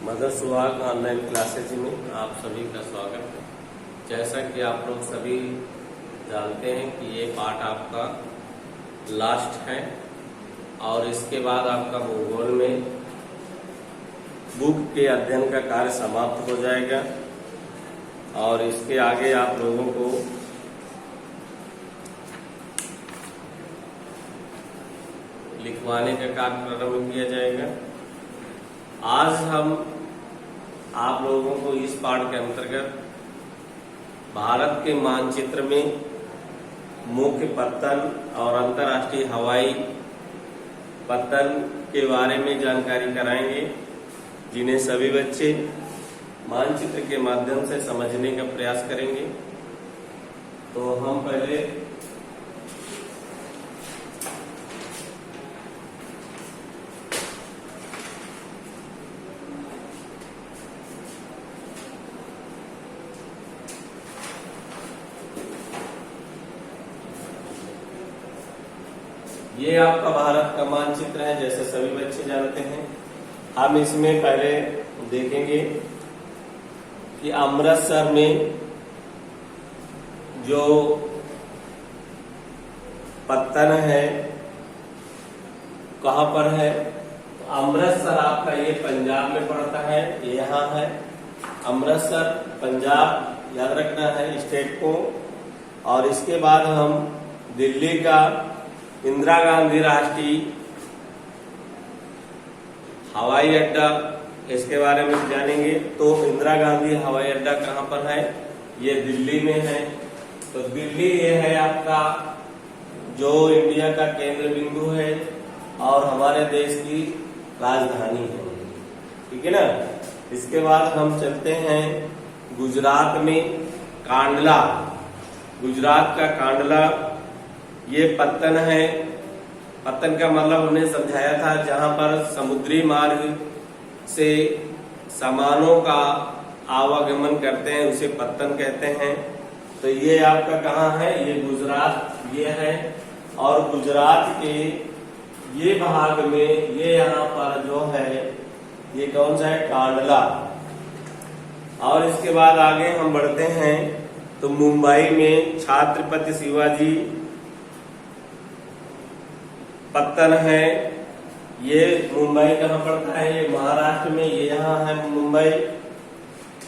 Mother सुहाग online classes में आप सभी का स्वागत है। जैसा कि आप लोग सभी जानते हैं कि ये पार्ट आपका लास्ट है और इसके बाद आपका भूगोल में बुक के अध्ययन का कार्य समाप्त हो जाएगा और इसके आगे आप लोगों को लिखवाने का कार्य प्रारंभ किया जाएगा। आज हम आप लोगों को इस पाठ के अंतर्गत भारत के मानचित्र में मुख्य पत्तन और अंतर्राष्ट्रीय हवाई पत्तन के बारे में जानकारी कराएंगे, जिन्हें सभी बच्चे मानचित्र के माध्यम से समझने का प्रयास करेंगे। तो हम पहले ये आपका भारत का मानचित्र है, जैसे सभी बच्चे जानते हैं। हम इसमें पहले देखेंगे कि अमृतसर में जो पत्तन है कहाँ पर है। तो अमृतसर आपका ये पंजाब में पड़ता है, ये यहाँ है अमृतसर पंजाब, याद रखना है स्टेट को। और इसके बाद हम दिल्ली का इंदिरा गांधी राष्ट्रीय हवाई अड्डा, इसके बारे में जानेंगे। तो इंदिरा गांधी हवाई अड्डा कहाँ पर है, ये दिल्ली में है। तो दिल्ली ये है आपका जो इंडिया का केंद्र बिंदु है और हमारे देश की राजधानी है, ठीक है ना। इसके बाद हम चलते हैं गुजरात में कांडला, गुजरात का कांडला ये पत्तन है। पत्तन का मतलब हमने समझाया था जहां पर समुद्री मार्ग से सामानों का आवागमन करते हैं उसे पत्तन कहते हैं। तो ये आपका कहाँ है, ये गुजरात ये है। और गुजरात के ये भाग में ये यहाँ पर जो है ये कौन सा है, कांडला। और इसके बाद आगे हम बढ़ते हैं तो मुंबई में छत्रपति शिवाजी पत्तन है। ये मुंबई कहाँ पड़ता है, ये महाराष्ट्र में, ये यहाँ है मुंबई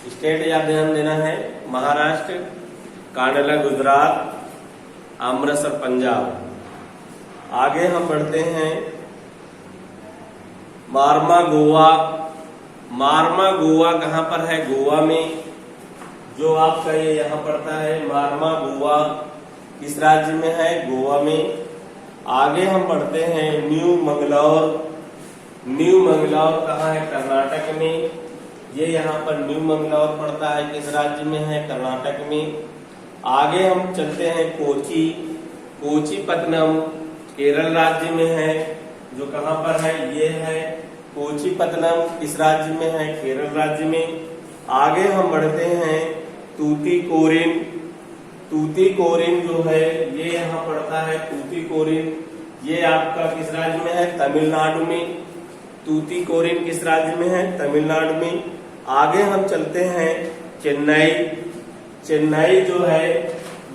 स्टेट, या ध्यान देना है महाराष्ट्र। कांडला गुजरात, अमृतसर पंजाब। आगे हम बढ़ते हैं मार्मा गोवा। मार्मा गोवा कहाँ पर है, गोवा में, जो आपका ये यहाँ पड़ता है मार्मा गोवा, किस राज्य में है, गोवा में। आगे हम बढ़ते हैं न्यू मंगलौर। न्यू मंगलौर कहाँ है, कर्नाटक में, ये यहाँ पर न्यू मंगलौर पड़ता है, किस राज्य में है, कर्नाटक में। आगे हम चलते हैं कोची। कोचीपत्तनम केरल राज्य में है, जो कहाँ पर है, ये है कोचीपत्तनम, किस राज्य में है, केरल राज्य में। आगे हम बढ़ते हैं तूतीकोरिन। तूतीकोरिन जो है ये यहाँ पड़ता है, तूतीकोरिन ये आपका किस राज्य में है, तमिलनाडु में। तूतीकोरिन किस राज्य में है, तमिलनाडु में। आगे हम चलते हैं चेन्नई। चेन्नई जो है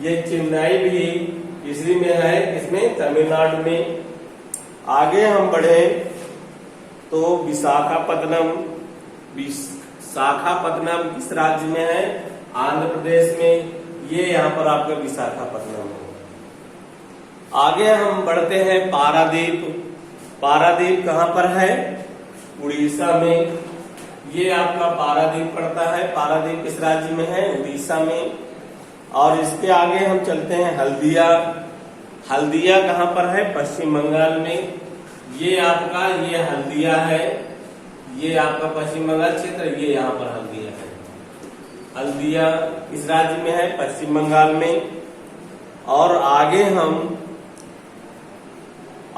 ये चेन्नई भी इसी में है, इसमें तमिलनाडु में। आगे हम बढ़े तो विशाखापत्तनम। विशाखापत्तनम किस राज्य में है, आंध्र प्रदेश में, ये यहाँ पर आपका विशाखापत्तनम है। आगे हम बढ़ते हैं पारादीप। पारादीप कहाँ पर है, उड़ीसा में, ये आपका पारादीप पड़ता है। पारादीप किस राज्य में है, उड़ीसा में। और इसके आगे हम चलते हैं हल्दिया। हल्दिया कहाँ पर है, पश्चिम बंगाल में, ये आपका ये हल्दिया है, ये आपका पश्चिम बंगाल क्षेत्र, ये यहाँ पर हल्दिया है। हल्दिया इस राज्य में है, पश्चिम बंगाल में। और आगे हम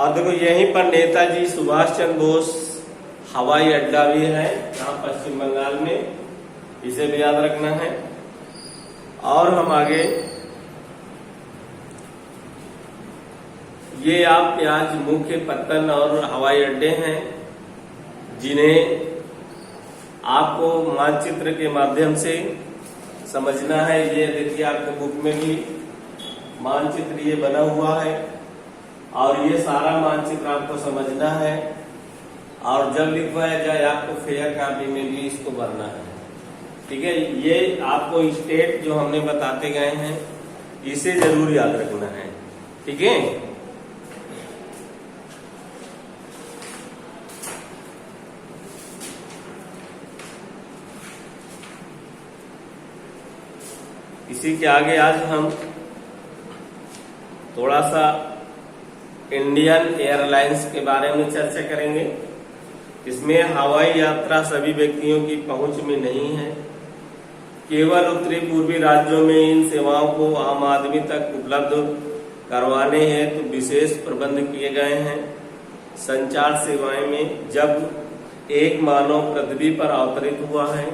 देखो यहीं पर नेताजी सुभाष चंद्र बोस हवाई अड्डा भी है, यहाँ पश्चिम बंगाल में, इसे भी याद रखना है। और हम आगे ये आपके आज मुख्य पत्तन और हवाई अड्डे हैं जिन्हें आपको मानचित्र के माध्यम से समझना है। ये देखिए आपके बुक में भी मानचित्र ये बना हुआ है और ये सारा मानचित्र आपको समझना है और जब लिखवाया जाए आपको फेयर कॉपी में भी इसको भरना है। ठीक है, ये आपको स्टेट जो हमने बताते गए हैं इसे जरूर याद रखना है। ठीक है, इसी के आगे आज हम थोड़ा सा इंडियन एयरलाइंस के बारे में चर्चा करेंगे। इसमें हवाई यात्रा सभी व्यक्तियों की पहुंच में नहीं है। केवल उत्तरी पूर्वी राज्यों में इन सेवाओं को आम आदमी तक उपलब्ध करवाने हेतु विशेष प्रबंध किए गए हैं। संचार सेवाएं में जब एक मानव पृथ्वी पर अवतरित हुआ है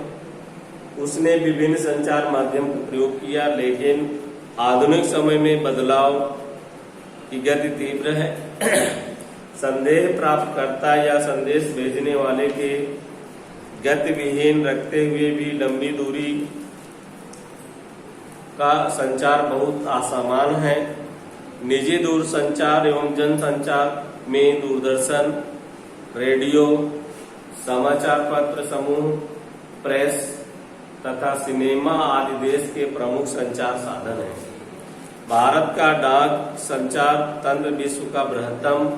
उसने विभिन्न संचार माध्यम का प्रयोग किया, लेकिन आधुनिक समय में बदलाव की गति तीव्र है। संदेश प्राप्तकर्ता या संदेश भेजने वाले के गति विहीन रखते हुए भी लंबी दूरी का संचार बहुत असामान्य है। निजी दूरसंचार एवं जनसंचार में दूरदर्शन, रेडियो, समाचार पत्र समूह, प्रेस तथा सिनेमा आदि देश के प्रमुख संचार साधन हैं। भारत का डाक संचार तंत्र विश्व का बृहत्तम।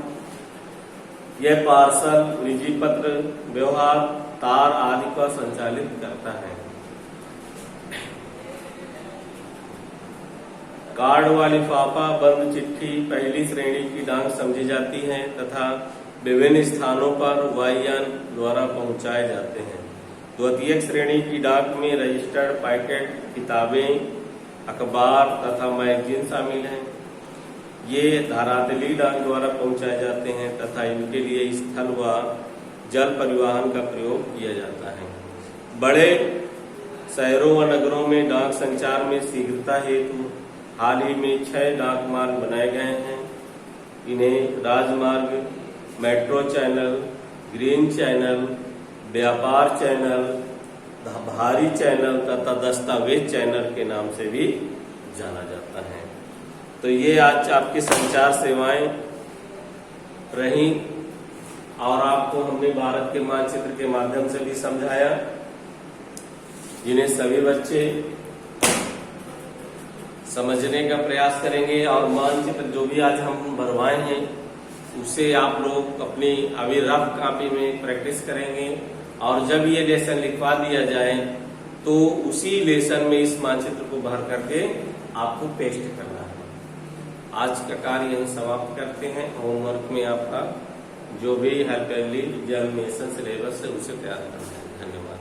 यह पार्सल, निजी पत्र व्यवहार, तार आदि का संचालित करता है। कार्ड वाली लिफाफा बंद चिट्ठी पहली श्रेणी की डाक समझी जाती है तथा विभिन्न स्थानों पर वायुयान द्वारा पहुंचाए जाते हैं। द्वितीय श्रेणी की डाक में रजिस्टर्ड पैकेट, किताबें, अखबार तथा मैगजीन शामिल हैं। ये धरातली डाक द्वारा पहुंचाए जाते हैं तथा इनके लिए स्थल व जल परिवहन का प्रयोग किया जाता है। बड़े शहरों व नगरों में डाक संचार में शीघ्रता हेतु हाल ही में 6 डाक मार्ग बनाए गए हैं। इन्हें राजमार्ग, मेट्रो चैनल, ग्रीन चैनल, व्यापार चैनल, भारी चैनल तथा दस्तावेज चैनल के नाम से भी जाना जाता है। तो ये आज आपकी संचार सेवाएं रही और आपको हमने भारत के मानचित्र के माध्यम से भी समझाया, जिन्हें सभी बच्चे समझने का प्रयास करेंगे और मानचित्र जो भी आज हम भरवाए हैं उसे आप लोग अपनी अभी रफ कॉपी में प्रैक्टिस करेंगे और जब ये लेसन लिखवा दिया जाए तो उसी लेसन में इस मानचित्र को भर करके आपको पेस्ट करना है। आज का कार्य यहीं समाप्त करते हैं। होमवर्क में आपका जो भी हेल्प एग्जामिनेशन सिलेबस है उसे तैयार करना है। धन्यवाद।